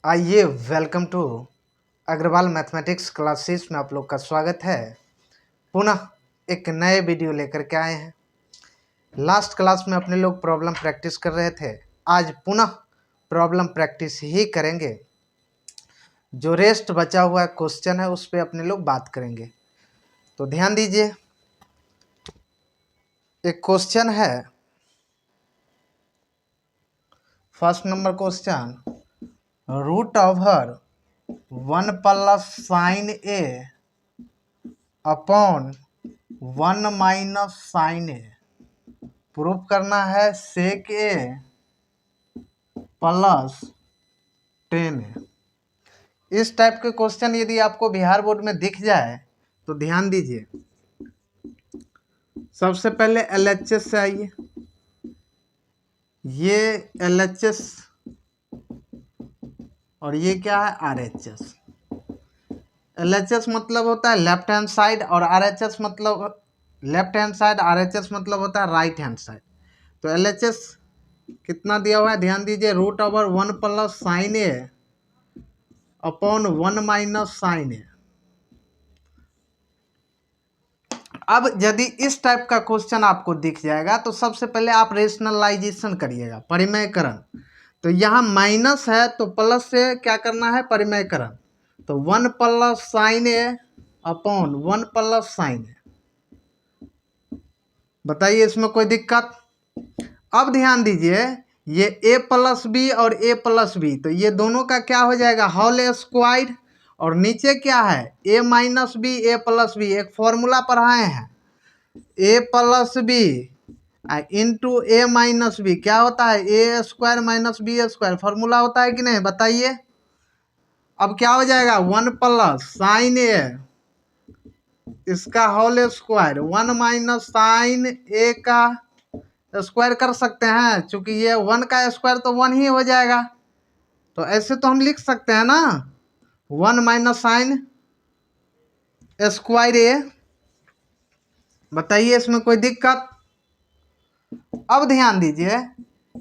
आइए welcome to Agarwal mathematics classes में आप लोग का स्वागत है। पुनः एक नए वीडियो लेकर के आए हैं। लास्ट क्लास में अपने लोग प्रॉब्लम प्रैक्टिस कर रहे थे, आज पुनः प्रॉब्लम प्रैक्टिस ही करेंगे। जो रेस्ट बचा हुआ क्वेश्चन है उस पर अपने लोग बात करेंगे। तो ध्यान दीजिए, एक क्वेश्चन है, first number question, root over 1 + sin a upon 1 - sin a proof करना है sec a + 10a। इस टाइप के क्वेश्चन यदि आपको बिहार बोर्ड में दिख जाए तो ध्यान दीजिए, सबसे पहले LHS से आइए। ये LHS और ये क्या है RHS। LHS मतलब होता है लेफ्ट हैंड साइड और RHS मतलब लेफ्ट हैंड साइड, RHS मतलब होता है राइट हैंड साइड। तो LHS कितना दिया हुआ है, ध्यान दीजिए, root over 1 + sin a upon 1 - sin a। अब यदि इस टाइप का क्वेश्चन आपको दिख जाएगा तो सबसे पहले आप रेशनलाइजेशन करिएगा, परिमयकरण। तो यहाँ माइनस है तो प्लस से क्या करना है, परिमयकरण। तो 1 + sin a upon 1 + sin a। बताइए इसमें कोई दिक्कत? अब ध्यान दीजिए, ये a+b और a+b, तो ये दोनों का क्या हो जाएगा, होल स्क्वायर। और नीचे क्या है, a - b a+b, एक फॉर्मूला पढ़ाए हैं, a+b इंटू a - b क्या होता है, a² - b², फॉर्मूला होता है कि नहीं, बताइए। अब क्या हो जाएगा, 1 + sin a इसका होल स्क्वायर, 1 - sin a का स्क्वायर कर सकते हैं, क्योंकि ये 1 का स्क्वायर तो 1 ही हो जाएगा। तो ऐसे तो हम लिख सकते हैं ना, 1 - sin स्क्वायर a। बताइए इसमें कोई दिक्कत? अब ध्यान दीजिए,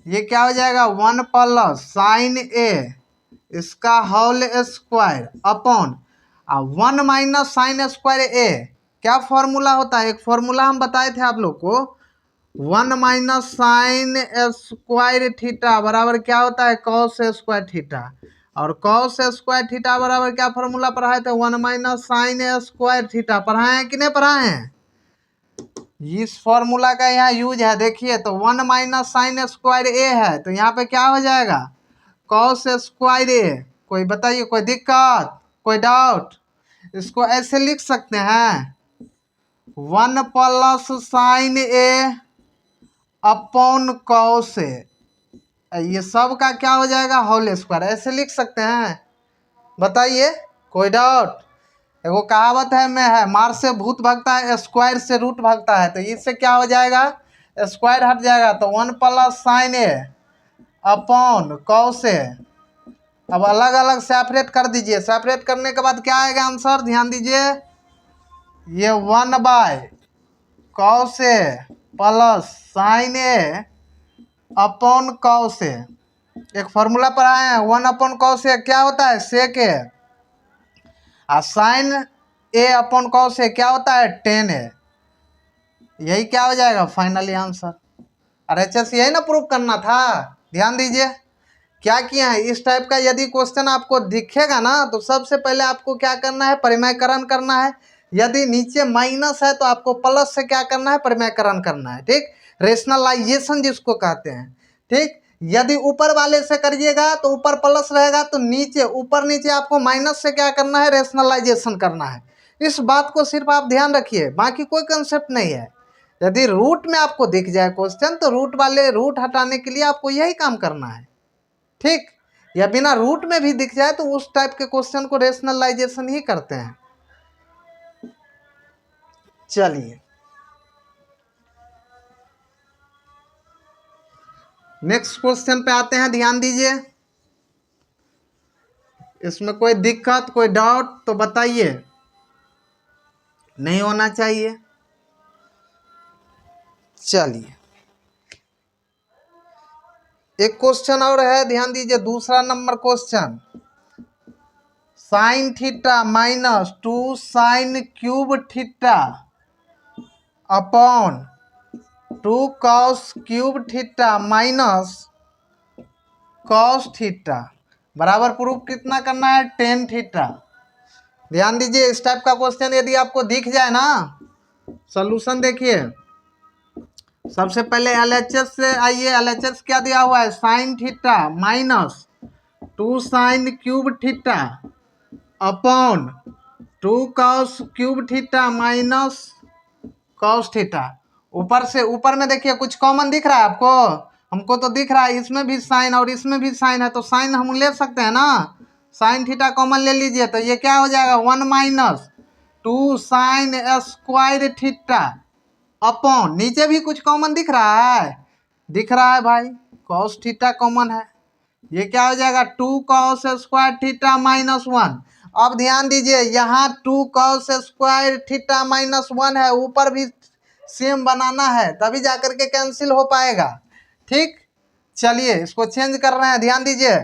ये क्या हो जाएगा, 1 + sin a इसका whole square upon 1 - sin square a। क्या फॉर्मूला होता है, एक फॉर्मूला हम बताए थे आप लोग को, 1 - sin स्क्वायर थीटा बराबर क्या होता है, cos स्क्वायर थीटा। और cos स्क्वायर थीटा बराबर क्या फॉर्मूला पढ़ाए थे, 1 - sin स्क्वायर थीटा। पढ़ाए हैं कि नहीं पढ़ाए हैं? इस फॉर्मूला का यहाँ यूज है, देखिए। तो 1 - sin स्क्वायर a है, तो यहाँ पे क्या हो जाएगा, cos स्क्वायर a। कोई बताइए, कोई दिक्कत, कोई डाउट? इसको ऐसे लिख सकते हैं, 1 + sin a upon cos a, ये सब का क्या हो जाएगा, होल स्क्वायर, ऐसे लिख सकते हैं। बताइए, कोई डाउट? एगो कहावत है में है, मार से भूत भागता है, स्क्वायर से रूट भागता है। तो इससे क्या हो जाएगा, स्क्वायर हट जाएगा, तो 1 + sin a upon cos a। अब अलग अलग सेपरेट कर दीजिए, सेपरेट करने के बाद क्या आएगा आंसर, ध्यान दीजिए, ये 1/cos a + sin a upon cos a। एक फॉर्मूला पर आए हैं, 1/cos a क्या होता है, sec a, और sin a upon cos a क्या होता है, tan a। यही क्या हो जाएगा फाइनली आंसर। RHS यही ना प्रूफ करना था। ध्यान दीजिए क्या किया है, इस टाइप का यदि क्वेश्चन आपको दिखेगा ना तो सबसे पहले आपको क्या करना है, परिमयकरण करना है। यदि नीचे माइनस है तो आपको प्लस से क्या करना है, परिमयकरण करना है, ठीक। रेशनलाइजेशन जिसको कहते हैं, ठीक। यदि ऊपर वाले से करिएगा तो ऊपर प्लस रहेगा, तो नीचे ऊपर नीचे आपको माइनस से क्या करना है, रेशनलाइजेशन करना है। इस बात को सिर्फ आप ध्यान रखिए, बाकी कोई कंसेप्ट नहीं है। यदि रूट में आपको दिख जाए क्वेश्चन तो रूट वाले रूट हटाने के लिए आपको यही काम करना है, ठीक। या बिना रूट में भी दिख जाए तो उस टाइप के क्वेश्चन को रेशनलाइजेशन ही करते हैं। चलिए नेक्स्ट क्वेश्चन पे आते हैं, ध्यान दीजिए। इसमें कोई दिक्कत, कोई डाउट तो बताइए, नहीं होना चाहिए। चलिए एक क्वेश्चन और है, ध्यान दीजिए, दूसरा number question, sine theta minus 2 sine cube theta upon 2 cos cube theta minus cos theta बराबर प्रूफ कितना करना है, टेन थीटा। ध्यान दीजिए, इस टाइप का क्वेश्चन यदि आपको दिख जाए ना, सॉल्यूशन देखिए। सबसे पहले एलएचएस से आइए। एलएचएस क्या दिया हुआ है, sine theta minus 2 sine cube theta upon 2 cos cube theta minus cos theta. ऊपर से ऊपर में देखिए कुछ कॉमन दिख रहा है आपको, हमको तो दिख रहा है इसमें भी साइन और इसमें भी साइन है, तो साइन हम ले सकते हैं ना, साइन थीटा कॉमन ले लीजिए, तो ये क्या हो जाएगा 1 minus 2 sine square theta upon, नीचे भी कुछ कॉमन दिख रहा है, दिख रहा है भाई, कॉस थीटा कॉमन है, ये क्या हो जाएगा 2 कॉस स्क्वायर थीटा माइनस 1। अब ध्यान दीजिए, यहाँ 2 कॉस स्क्वायर थीटा माइनस 1 है, ऊपर भी सेम बनाना है तभी जाकर के कैंसिल हो पाएगा। ठीक, चलिए इसको चेंज कर रहे हैं। ध्यान दीजिए,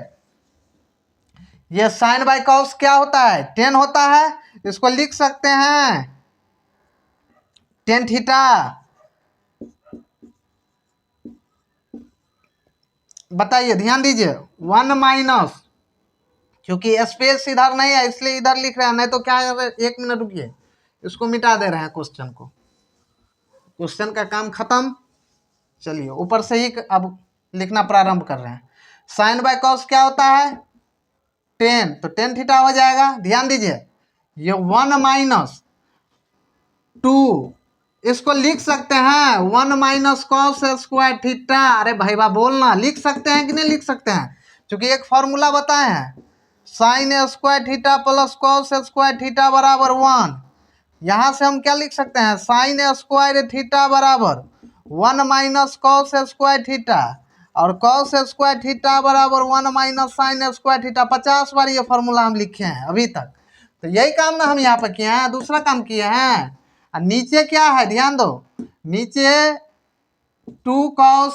ये साइन बाय कॉस क्या होता है, 10 होता है, इसको लिख सकते हैं 10 थीटा। बताइए, ध्यान दीजिए, 1 माइनस, क्योंकि स्पेस इधर नहीं है इसलिए इधर लिख रहे हैं, नहीं तो क्या है, 1 मिनट रुकिए, इसको मिटा दे रहे हैं क्वेश्चन को, क्वेश्चन का काम खत्म। चलिए ऊपर से ही अब लिखना प्रारंभ कर रहे हैं। साइन बाय कॉस क्या होता है 10, तो 10 थीटा हो जाएगा। ध्यान दीजिए, ये 1 माइनस 2, इसको लिख सकते हैं 1 माइनस कॉस स्क्वायर थीटा। अरे भाई बा बोलना, लिख सकते हैं कि नहीं लिख सकते हैं, क्योंकि एक फॉर्मूला बताए हैं, sine square theta plus cos square theta बराबर 1। यहाँ से हम क्या लिख सकते हैं, साइन स्क्वायर थीटा बराबर 1 माइनस कॉस स्क्वायर थीटा, और कॉस स्क्वायर थीटा बराबर 1 माइनस साइन स्क्वायर थीटा। 50 बार ये फॉर्मूला हम लिखे हैं अभी तक, तो यही काम ना हम यहाँ पर किए हैं, दूसरा काम किए हैं। और नीचे क्या है, ध्यान दो, नीचे 2 कॉस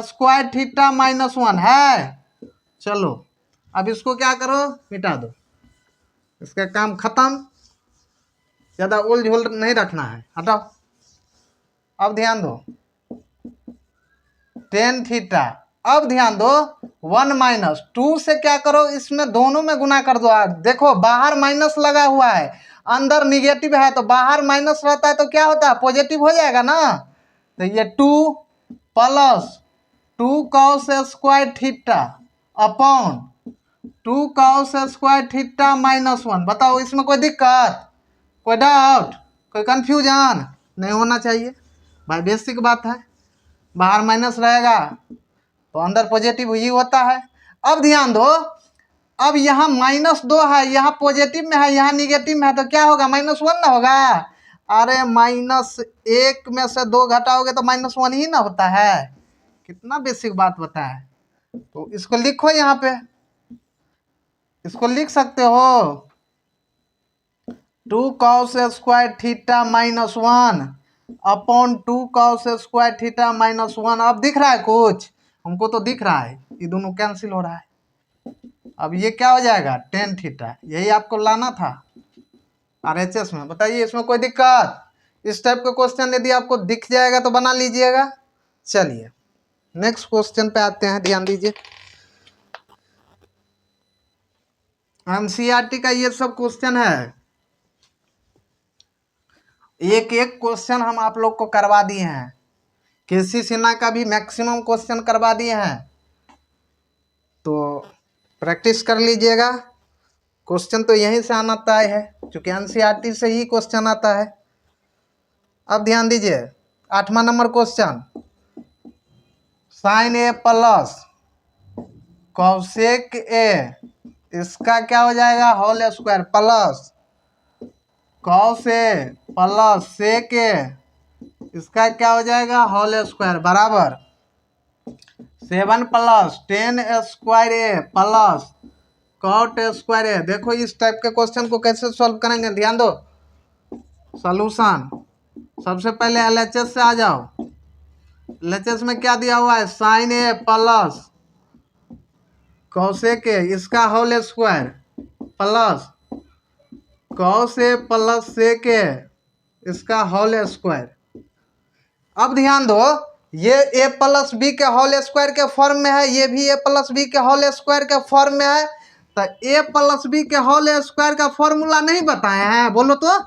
स्क्वायर थीटा माइनस 1 है। चलो अब इसको क्या करो, मिटा दो, इसका काम खत्म, ज़्यादा उल झुल नहीं रखना है, हटाओ। अब ध्यान दो 10 थीटा, अब ध्यान दो 1 माइनस 2 से क्या करो, इसमें दोनों में गुना कर दो। देखो बाहर माइनस लगा हुआ है, अंदर निगेटिव है, तो बाहर माइनस रहता है तो क्या होता है, पॉजिटिव हो जाएगा ना। तो ये 2 plus 2 cos square theta upon 2 cos square theta minus 1। बताओ इसमें कोई दिक्कत, कोई डाउट, कोई कंफ्यूजन नहीं होना चाहिए भाई, बेसिक बात है, बाहर माइनस रहेगा तो अंदर पॉजिटिव ही होता है। अब ध्यान दो, अब यहाँ -2 है, यहाँ पॉजिटिव में है, यहाँ निगेटिव में है, तो क्या होगा, -1 ना होगा। अरे -1 में से 2 घटाओगे तो -1 ही ना होता है, कितना बेसिक बात बताया। तो इसको लिखो, यहाँ पे इसको लिख सकते हो 2 cos square theta minus 1 upon 2 cos square theta minus 1। अब दिख रहा है कुछ, हमको तो दिख रहा है, ये दोनों कैंसिल हो रहा है। अब ये क्या हो जाएगा 10 थीटा, यही आपको लाना था आरएचएस में। बताइए इसमें कोई दिक्कत, इस टाइप का क्वेश्चन यदि आपको दिख जाएगा तो बना लीजिएगा। चलिए नेक्स्ट क्वेश्चन पे आते हैं। ध्यान दीजिए, एनसीईआरटी का ये सब क्वेश्चन है, एक एक क्वेश्चन हम आप लोग को करवा दिए हैं, केसी सिन्हा का भी मैक्सिमम क्वेश्चन करवा दिए हैं, तो प्रैक्टिस कर लीजिएगा। क्वेश्चन तो यहीं से आना तय है, क्योंकि एनसीईआरटी से ही क्वेश्चन आता है। अब ध्यान दीजिए 8वां number question, sine A plus cosec A, इसका क्या हो जाएगा whole square plus cos A plus sec A, इसका क्या हो जाएगा होल स्क्वायर बराबर 7 plus 10 square A plus cot square A. देखो इस टाइप के क्वेश्चन को कैसे सॉल्व करेंगे, ध्यान दो। सॉल्यूशन, सबसे पहले एलएचएस से आ जाओ। एलएचएस में क्या दिया हुआ है, sine A plus cosec A, इसका whole square plus cos A plus sec A इसका होल स्क्वायर। अब ध्यान दो, ये ए प्लस बी के होल स्क्वायर के फॉर्म में है, ये भी ए प्लस बी के होल स्क्वायर के फॉर्म में है। तो ए प्लस बी के होल स्क्वायर का फॉर्मूला नहीं बताए हैं, बोलो तो।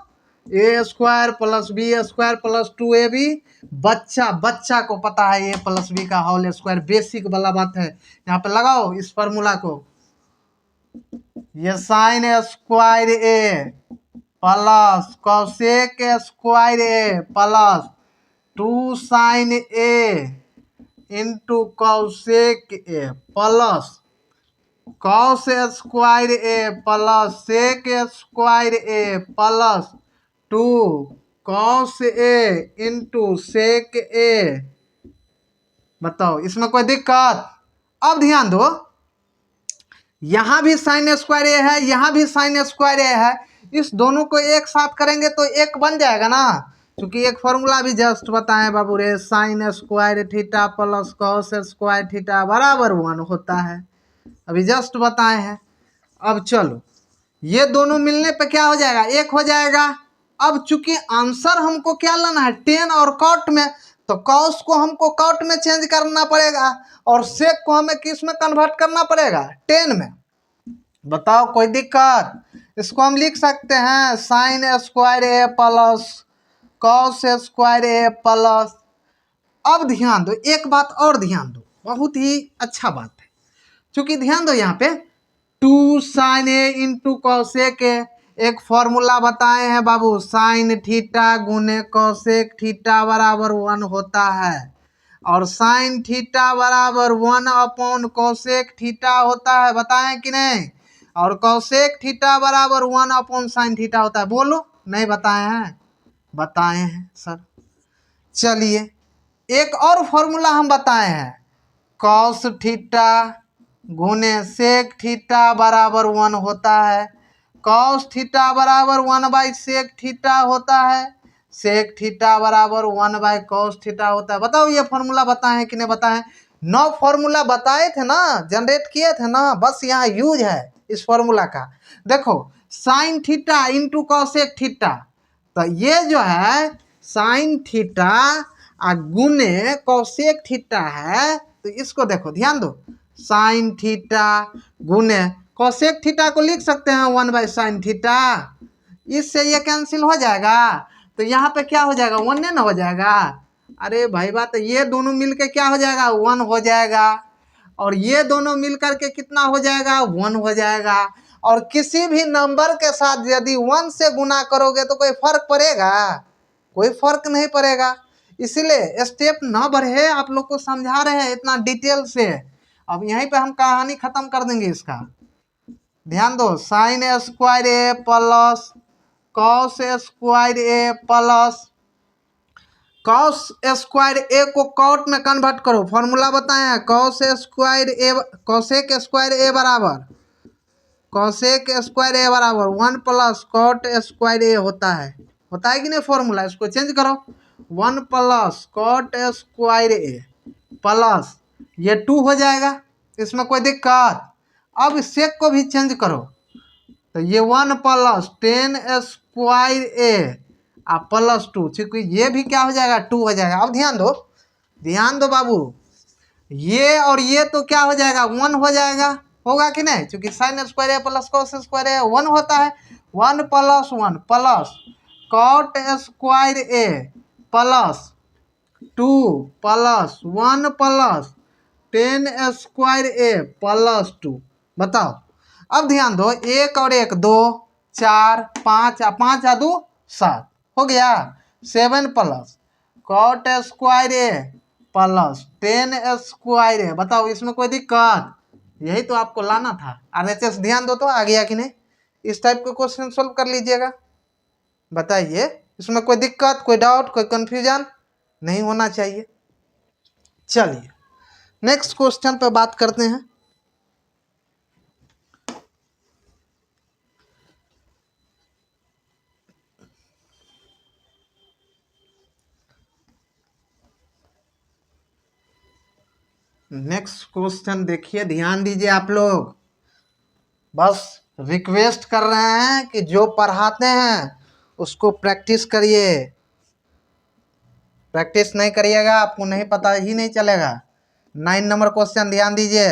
A square plus B square plus 2ab। बच्चा को पता है ए प्लस बी का होल स्क्वायर, बेसिक वाला बात है। यहाँ पे लगाओ इस फॉर्मूला को, ये sine square A plus cosec square A plus 2 sine A into cosec A plus cos square A plus sec square A plus 2 cos A into sec A. बताओ इसमें कोई दिक्कत? अब ध्यान दो, यहां भी साइन स्क्वायर ए है, यहां भी साइन स्क्वायर ए है। इस दोनों को एक साथ करेंगे तो एक बन जाएगा ना, क्योंकि एक फॉर्मूला भी जस्ट बताएं बाबू रे, sine square theta plus cos square theta बराबर 1 होता है, अभी जस्ट बताए हैं। अब चलो, ये दोनों मिलने पे क्या हो जाएगा, एक हो जाएगा। अब चूंकि आंसर हमको क्या लाना है, टेन और कॉट में, तो कॉस को हमको कॉट में चेंज करना पड़ेगा और सेक को हमें किस में कन्वर्ट करना पड़ेगा, टेन में। बताओ कोई दिक्कत? इसको हम लिख सकते हैं sign square A plus cos square A plus. अब ध्यान दो, एक बात और ध्यान दो, बहुत ही अच्छा बात है, क्योंकि ध्यान दो यहाँ पे 2 sine A into cosec a, एक फॉर्मूला बताए हैं बाबू, साइन थीटा गुने कॉसेक थीटा बराबर 1 होता है, और साइन थीटा बराबर 1 अपॉन कॉसेक थीटा होता है, बताएं कि नहीं? और कॉसेक थीटा बराबर 1 अपॉन साइन थीटा होता है, बोलो नहीं बताए हैं? बताए हैं सर। चलिए एक और फॉर्मूला हम बताए हैं, कॉस थीटा गुने सेक थीटा बराबर 1 होता है, कॉस थीटा बराबर 1 बाई सेक थीटा होता है, सेक थीटा बराबर 1 बाई कॉस थीटा होता है। बताओ ये फॉर्मूला बताए कि नहीं बताए? 9 फॉर्मूला बताए थे ना, जनरेट किए थे ना, बस यहाँ यूज है इस फॉर्मूला का। देखो sine theta into cosec theta, तो ये जो है साइन थीटा गुने कॉसेक थीटा है, तो इसको देखो ध्यान दो, साइन थीटा गुने कॉसेक थीटा को लिख सकते हैं 1 बाई साइन थीटा, इससे ये कैंसिल हो जाएगा, तो यहाँ पे क्या हो जाएगा, 1 ना हो जाएगा। अरे भाई बात, ये दोनों मिलके क्या हो जाएगा, 1 हो जाएगा, और ये दोनों मिलकर के कितना हो जाएगा, 1 हो जाएगा। और किसी भी नंबर के साथ यदि 1 से गुना करोगे तो कोई फर्क पड़ेगा? कोई फर्क नहीं पड़ेगा। इसीलिए स्टेप ना बढ़े, आप लोग को समझा रहे हैं इतना डिटेल से। अब यहीं पे हम कहानी खत्म कर देंगे इसका। ध्यान दो, sign square A plus cos square A plus cos square ए को कॉट में कन्वर्ट करो, फॉर्मूला बताएं, कॉस स्क्वायर ए कॉसेक स्क्वायर ए बराबर कॉसेक स्क्वायर ए बराबर 1 प्लस कॉट स्क्वायर ए होता है कि नहीं फॉर्मूला? इसको चेंज करो, 1 plus cot square A plus ये 2 हो जाएगा, इसमें कोई दिक्कत? अब सेक को भी चेंज करो, तो ये 1 plus tan square A plus 2, क्योंकि ये भी क्या हो जाएगा, 2 हो जाएगा। अब ध्यान दो बाबू, ये और ये तो क्या हो जाएगा, 1 हो जाएगा, होगा कि नहीं? क्योंकि sine square A plus cos square A 1 होता है। 1 plus 1 plus cot square A plus 2 plus 1 plus tan square A plus 2। बताओ, अब ध्यान दो, 1 और 1 2, 4 5 5 या 2 7 हो गया, 7 plus cot square A plus tan square है। बताओ इसमें कोई दिक्कत? यही तो आपको लाना था। RHS ध्यान दो तो आ गया कि नहीं? इस टाइप के क्वेश्चन सोल्व कर लीजिएगा। बताइए इसमें कोई दिक्कत, कोई डाउट, कोई कंफ्यूजन नहीं होना चाहिए। चलिए नेक्स्ट क्वेश्चन पे बात करते हैं। नेक्स्ट क्वेश्चन देखिए, ध्यान दीजिए आप लोग, बस रिक्वेस्ट कर रहे हैं कि जो पढ़ाते हैं उसको प्रैक्टिस करिए। प्रैक्टिस नहीं करिएगा आपको नहीं पता ही नहीं चलेगा। 9 नंबर क्वेश्चन ध्यान दीजिए।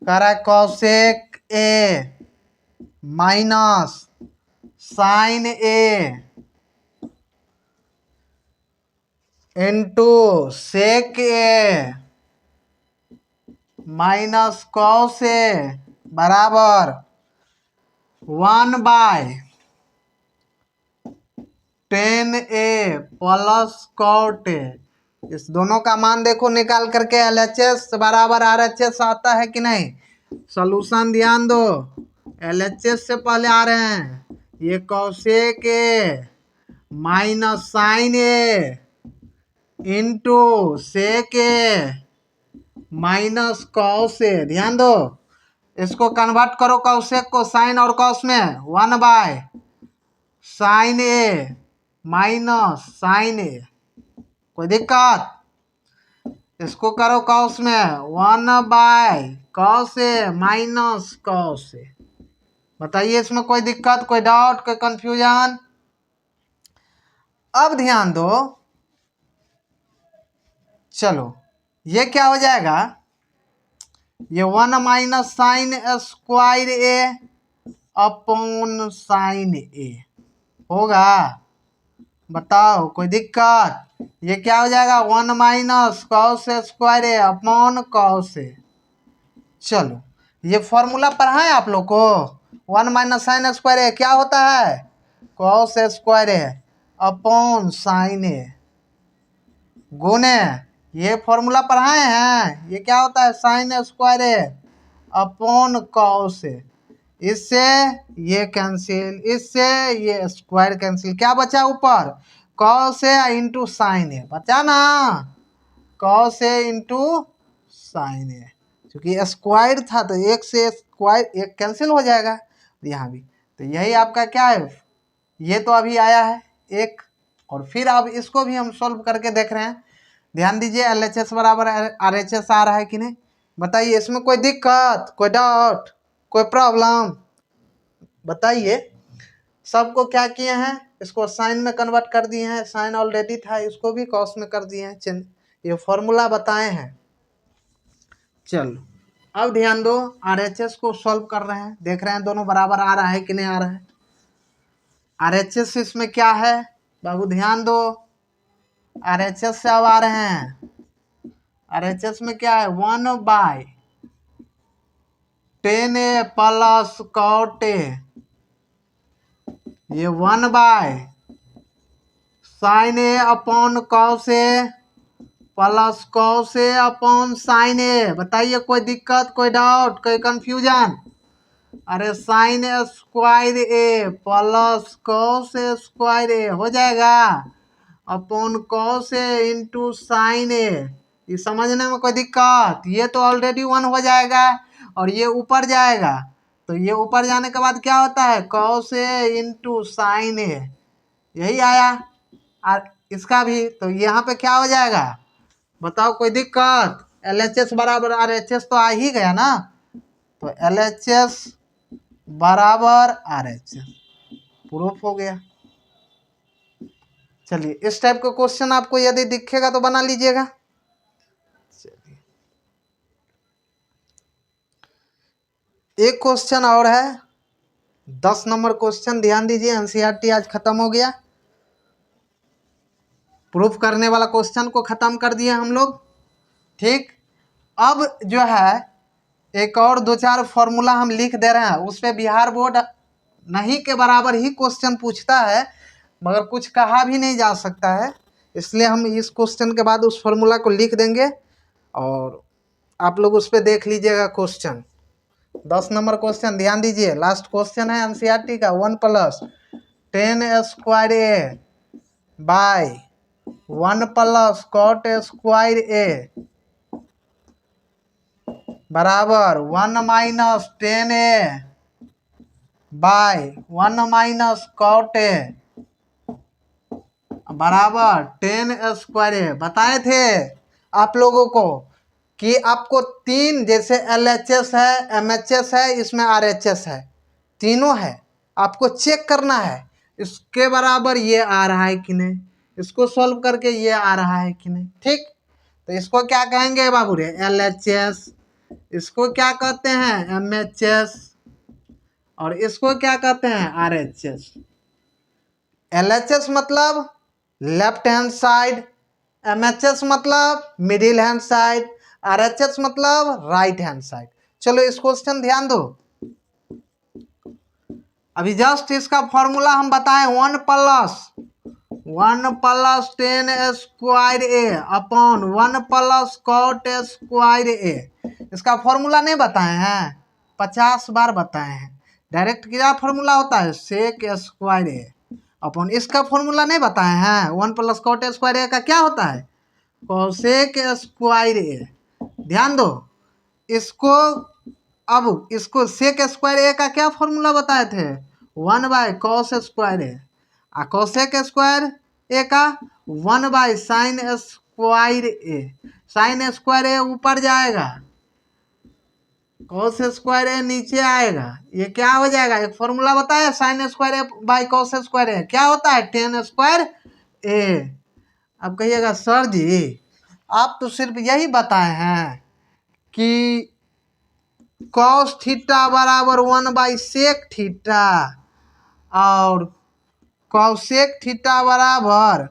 कह रहा है cosec A minus sine A into sec A minus cos A बराबर 1/10 प्लस कॉट ए। इस दोनों का मान देखो निकाल करके LHS बराबर RHS आता है कि नहीं। सॉल्यूशन ध्यान दो, LHS से पहले आ रहे हैं ये cosec A minus sine A into sec A minus cos A. ध्यान दो, इसको कन्वर्ट करो कॉसेक को साइन और कॉस में। 1/sin ए माइनस साइन ए, कोई दिक्कत। इसको करो कॉस में 1/cos ए माइनस कॉस ए। बताइए इसमें कोई दिक्कत, कोई डाउट, कोई कंफ्यूजन। अब ध्यान दो, चलो ये क्या हो जाएगा, ये 1 - sin² ए अपॉन साइन ए होगा। बताओ कोई दिक्कत। ये क्या हो जाएगा 1 - cos² A upon cos A. चलो ये फॉर्मूला पढ़ा है आप लोग को। 1 - sin² ए क्या होता है cos² ए अपॉन साइन ए गुने ये फॉर्मूला पढ़ाए हैं। ये क्या होता है sin² A upon cos A. इससे ये कैंसिल, इससे ये स्क्वायर कैंसिल, क्या बचा ऊपर कॉस ए इंटू साइन ए बचा ना। कॉस ए इंटू साइन ए, क्योंकि स्क्वायर था तो एक से स्क्वायर एक कैंसिल हो जाएगा यहाँ भी। तो यही आपका क्या है, ये तो अभी आया है एक। और फिर अब इसको भी हम सॉल्व करके देख रहे हैं। ध्यान दीजिए LHS बराबर RHS आ रहा है कि नहीं। बताइए इसमें कोई दिक्कत, कोई डाउट, कोई प्रॉब्लम बताइए। सबको क्या किए हैं, इसको साइन में कन्वर्ट कर दिए हैं। साइन ऑलरेडी था, इसको भी कॉस में कर दिए हैं। ये फॉर्मूला बताए हैं। चलो अब ध्यान दो, RHS को सॉल्व कर रहे हैं, देख रहे हैं दोनों बराबर आ रहा है कि नहीं आ रहा है। RHS इसमें क्या है बाबू, ध्यान दो। RHS से अब आ रहे हैं, RHS में क्या है 1/10 प्लस कॉट ए, ये 1/sin A upon cos A plus cos A upon sine ए। बताइए कोई दिक्कत, कोई डाउट, कोई कंफ्यूजन। अरे sign square A plus cos square ए हो जाएगा upon cos A into sine ए। ये समझने में कोई दिक्कत। ये तो ऑलरेडी 1 हो जाएगा और ये ऊपर जाएगा, तो ये ऊपर जाने के बाद क्या होता है कॉस ए इंटू साइन ए, यही आया। और इसका भी तो यहाँ पे क्या हो जाएगा बताओ कोई दिक्कत। LHS बराबर RHS तो आ ही गया ना, तो LHS बराबर RHS प्रूफ हो गया। चलिए इस टाइप का क्वेश्चन आपको यदि दिखेगा तो बना लीजिएगा। चलिए एक क्वेश्चन और है, 10 नंबर क्वेश्चन ध्यान दीजिए। NCERT आज खत्म हो गया, प्रूफ करने वाला क्वेश्चन को खत्म कर दिया हम लोग। ठीक, अब जो है एक और 2-4 फॉर्मूला हम लिख दे रहे हैं। उस पर बिहार बोर्ड नहीं के बराबर ही क्वेश्चन पूछता है, मगर कुछ कहा भी नहीं जा सकता है, इसलिए हम इस क्वेश्चन के बाद उस फॉर्मूला को लिख देंगे और आप लोग उस पर देख लीजिएगा क्वेश्चन। 10 नंबर क्वेश्चन ध्यान दीजिए, लास्ट क्वेश्चन है NCERT का। 1+10² ए बाय 1 + cot² ए बराबर 1 - 10 बाय 1 - cot ए बराबर 10² ए। बताए थे आप लोगों को कि आपको 3 जैसे LHS है, MHS है, इसमें RHS है, तीनों है, आपको चेक करना है इसके बराबर ये आ रहा है कि नहीं, इसको सॉल्व करके ये आ रहा है कि नहीं। ठीक, तो इसको क्या कहेंगे बाबू रे, LHS। इसको क्या कहते हैं, MHS। और इसको क्या कहते हैं, RHS। LHS मतलब लेफ्ट हैंड साइड, MHS मतलब मिडिल हैंड साइड, RHS मतलब राइट हैंड साइड। चलो इस क्वेश्चन ध्यान दो। अभी जस्ट इसका फॉर्मूला हम बताएं, 1+10² अपॉन 1+cot²। इसका फॉर्मूला नहीं बताए हैं, 50 बार बताए हैं। डायरेक्ट क्या फॉर्मूला होता है, sec² अपॉन, इसका फॉर्मूला नहीं बताए हैं, 1+cot² का क्या होता है, cosec²। ध्यान दो इसको, अब इसको sec² का क्या फॉर्मूला बताए थे, 1/cos²। cosec² का 1/sin²। sin² ऊपर जाएगा, cos² नीचे आएगा। ये क्या हो जाएगा, एक फॉर्मूला बताया, sin²/cos²। क्या होता है, tan²। अब कहिएगा सर जी आप तो सिर्फ यही बताए हैं कि cos थीटा बराबर 1/sec थीटा और cosec थीटा बराबर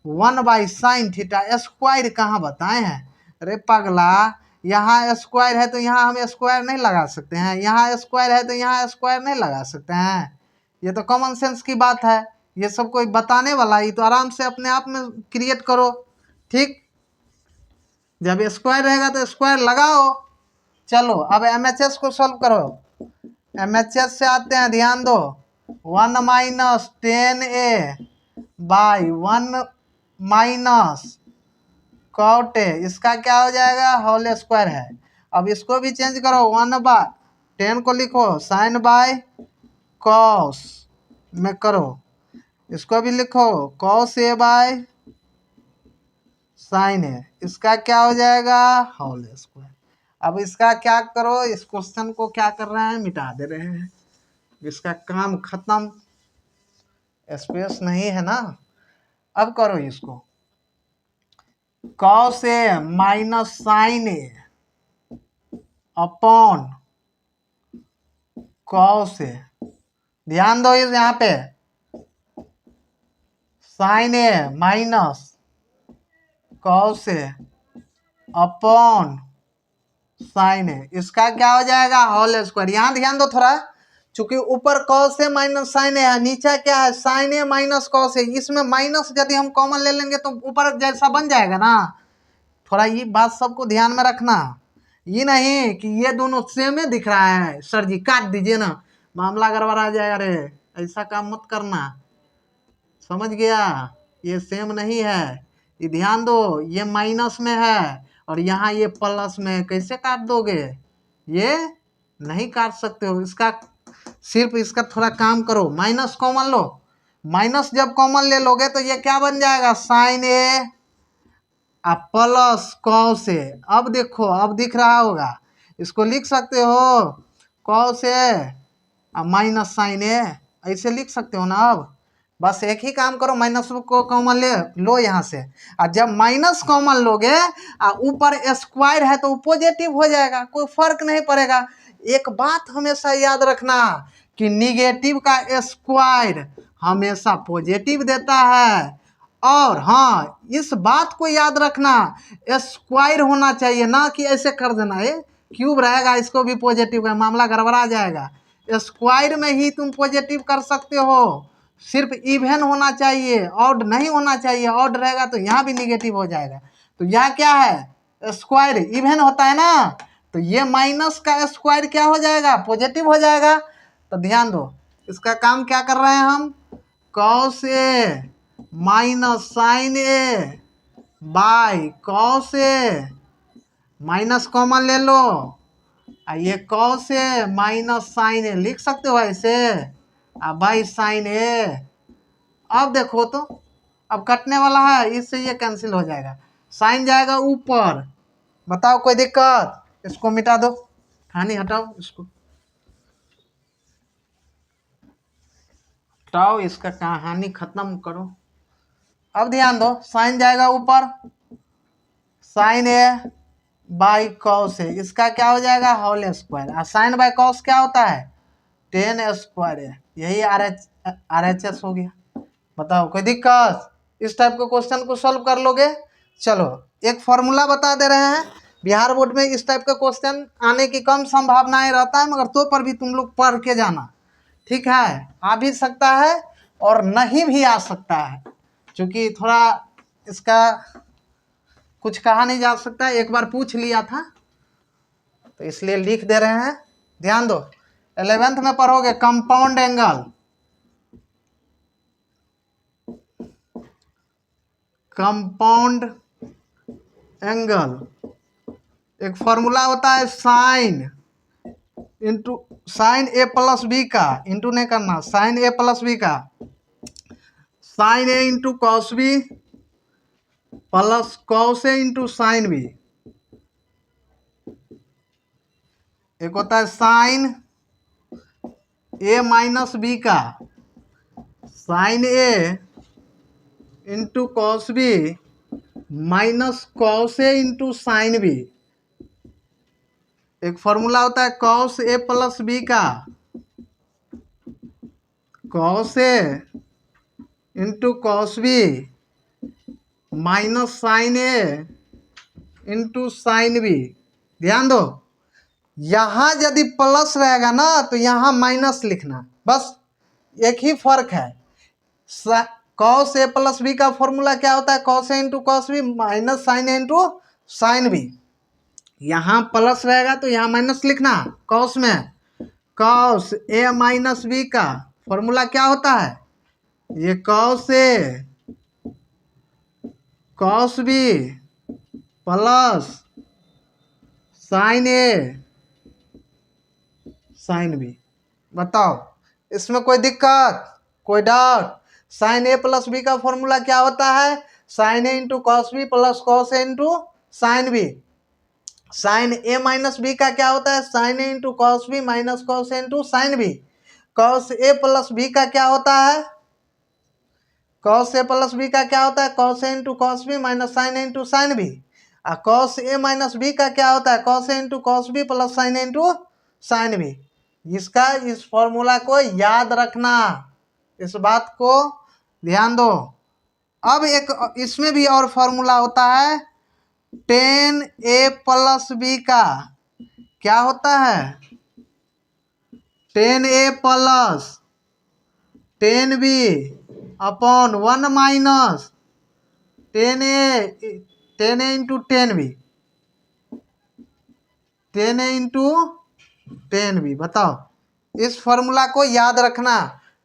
1/sin थीटा। स्क्वायर कहाँ बताए हैं, अरे पगला, यहाँ स्क्वायर है तो यहाँ हम स्क्वायर नहीं लगा सकते हैं, यहाँ स्क्वायर है तो यहाँ स्क्वायर नहीं लगा सकते हैं। ये तो कॉमन सेंस की बात है, ये सब कोई बताने वाला, ये तो आराम से अपने आप में क्रिएट करो। ठीक, जब स्क्वायर रहेगा तो स्क्वायर लगाओ। चलो अब MHS को सॉल्व करो। MHS से आते हैं, ध्यान दो, 1-10(a/1 - cot), इसका क्या हो जाएगा, होल स्क्वायर है। अब इसको भी चेंज करो, 1/10 को लिखो sin/cos में करो, इसको भी लिखो cos(a/sin)। इसका क्या हो जाएगा, होल स्क्वायर। अब इसका क्या करो, इस क्वेश्चन को क्या कर रहे हैं, मिटा दे रहे हैं, इसका काम खत्म, स्पेस नहीं है ना। अब करो इसको, cos(a - sin)(a) अपॉन cos(a). ध्यान दो इस यहाँ पे, sin(a - cos(a) अपॉन sin(a), इसका क्या हो जाएगा, होल स्क्वायर। यहाँ ध्यान दो थोड़ा, चूंकि ऊपर cos(a - sin(a) है, नीचे क्या है, sin(a - cos(a). इसमें माइनस यदि हम कॉमन ले लेंगे तो ऊपर जैसा बन जाएगा ना। थोड़ा ये बात सबको ध्यान में रखना, ये नहीं कि ये दोनों सेम ही दिख रहा है, सर जी काट दीजिए ना, मामला गड़बड़ा जाएगा रे, ऐसा काम मत करना, समझ गया, ये सेम नहीं है, ये ध्यान दो, ये माइनस में है और यहाँ ये प्लस में है, कैसे काट दोगे, ये नहीं काट सकते हो। इसका सिर्फ इसका थोड़ा काम करो, माइनस कॉमन लो, माइनस जब कॉमन ले लोगे तो ये क्या बन जाएगा, sin(a) प्लस cos(a). अब देखो, अब दिख रहा होगा, इसको लिख सकते हो cos(a) माइनस sin(a), ऐसे लिख सकते हो ना। अब बस एक ही काम करो, माइनस को कॉमन ले लो यहाँ से, और जब माइनस कॉमन लोगे और ऊपर स्क्वायर है तो पॉजिटिव हो जाएगा, कोई फर्क नहीं पड़ेगा। एक बात हमेशा याद रखना कि निगेटिव का स्क्वायर हमेशा पॉजिटिव देता है, और हाँ इस बात को याद रखना, स्क्वायर होना चाहिए, ना कि ऐसे कर देना, ये क्यूब रहेगा इसको भी पॉजिटिव का, मामला गड़बड़ा जाएगा। स्क्वायर में ही तुम पॉजिटिव कर सकते हो, सिर्फ इवन होना चाहिए, ऑड नहीं होना चाहिए, ऑड रहेगा तो यहाँ भी निगेटिव हो जाएगा। तो यहाँ क्या है, स्क्वायर इवन होता है ना, तो ये माइनस का स्क्वायर क्या हो जाएगा, पॉजिटिव हो जाएगा। तो ध्यान दो, इसका काम क्या कर रहे हैं हम, cos(a - sin(a) bye cos(a), minus common ले लो, ये cos(a - sin(a) लिख सकते हो ऐसे, बाई sin(a). अब देखो तो, अब कटने वाला है, इससे ये कैंसिल हो जाएगा, साइन जाएगा ऊपर। बताओ कोई दिक्कत, इसको मिटा दो, हानि हटाओ इसको। टाउ, इसका कहानी खत्म करो। अब ध्यान दो, साइन जाएगा ऊपर, साइन ए बाई कॉस है, इसका क्या हो जाएगा होल स्क्वायर। और साइन बाई कॉस क्या होता है टेन स्क्वायर है, यही RHS हो गया। बताओ कोई दिक्कत? इस टाइप के क्वेश्चन को सॉल्व कर लोगे। चलो एक फॉर्मूला बता दे रहे हैं, बिहार बोर्ड में इस टाइप का क्वेश्चन आने की कम संभावनाएं रहता है, मगर तो पर भी तुम लोग पढ़ के जाना, ठीक है। आ भी सकता है और नहीं भी आ सकता है, क्योंकि थोड़ा इसका कुछ कहा नहीं जा सकता, एक बार पूछ लिया था तो इसलिए लिख दे रहे हैं। ध्यान दो, 11th में पढ़ोगे कंपाउंड एंगल, कंपाउंड एंगल एक फॉर्मूला होता है sine into sine A plus B का, इंटू नहीं करना, साइन ए प्लस बी का sine A into cos B plus cos A into sine B. एक होता है साइन ए माइनस बी का sine A into cos B minus cos A into sine B. एक formula होता है cos A plus B का cos A into cos B minus sine A into sine B. ध्यान दो, यहाँ यदि plus रहेगा ना तो यहाँ माइनस लिखना, बस एक ही फर्क है। कॉस ए प्लस बी का फॉर्मूला क्या होता है cos A into cos B minus sine A into sine B. यहाँ प्लस रहेगा तो यहाँ माइनस लिखना। कॉस में कॉस ए माइनस बी का फॉर्मूला क्या होता है, ये cos A cos B plus sine A sine B. बताओ इसमें कोई दिक्कत, कोई doubt? Sine A plus B का फॉर्मूला क्या होता है sine A into cos B plus cos A into sine B. Sine A minus B का क्या होता है sine A into cos B minus cos A into sine B. Cos A plus B का क्या होता है कॉस ए प्लस बी का क्या होता है cos A into cos B minus sine A into sine B. और कॉस ए माइनस बी का क्या होता है cos A into cos B plus sine A into sine B. इसका इस फॉर्मूला को याद रखना, इस बात को ध्यान दो। अब एक इसमें भी और फॉर्मूला होता है टेन ए प्लस बी का क्या होता है tan A plus tan B upon 1 minus tan A into tan B, tan A into tan B. बताओ इस फॉर्मूला को याद रखना।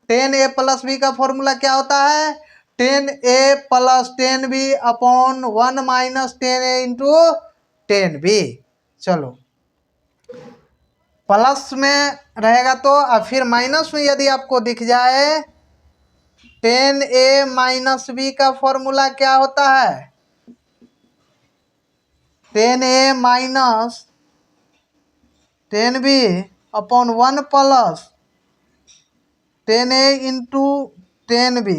टेन ए प्लस बी का फॉर्मूला क्या होता है tan A plus tan B upon 1 minus tan A into tan B. चलो प्लस में रहेगा तो और फिर माइनस में यदि आपको दिख जाए टेन ए माइनस बी का फॉर्मूला क्या होता है tan A minus tan B upon 1 plus tan A into tan B.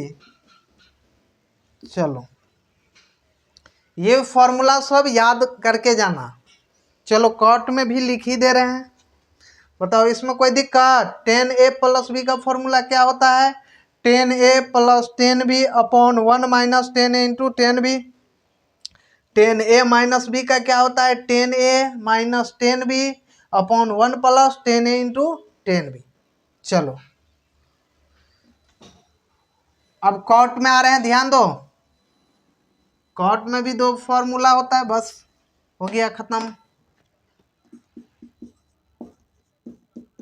चलो ये फॉर्मूला सब याद करके जाना। चलो कॉट में भी लिख ही दे रहे हैं, बताओ इसमें कोई दिक्कत? टेन ए प्लस बी का फॉर्मूला क्या होता है tan A plus tan B upon 1 minus tan A into tan B. Tan A minus B का क्या होता है tan A minus tan B upon 1 plus tan A into tan B. चलो अब कॉट में आ रहे हैं, ध्यान दो। कॉट में भी दो फॉर्मूला होता है, बस हो गया खत्म।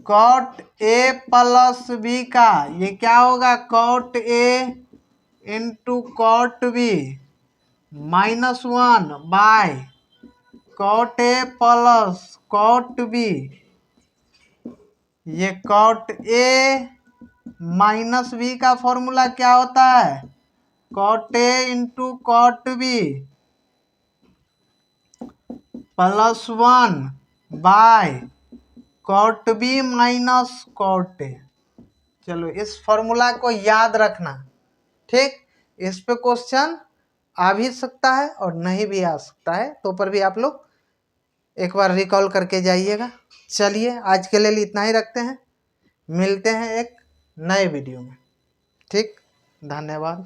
कॉट ए प्लस बी का ये क्या होगा cot a into cot b -1 by cot a plus cot b. ये कॉट ए माइनस बी का फॉर्मूला क्या होता है cot a into cot b +1 by cot b minus cot a. चलो इस फॉर्मूला को याद रखना, ठीक। इस पे क्वेश्चन आ भी सकता है और नहीं भी आ सकता है, तो पर भी आप लोग एक बार रिकॉल करके जाइएगा। चलिए आज के लिए इतना ही रखते हैं, मिलते हैं एक नए वीडियो में, ठीक। धन्यवाद।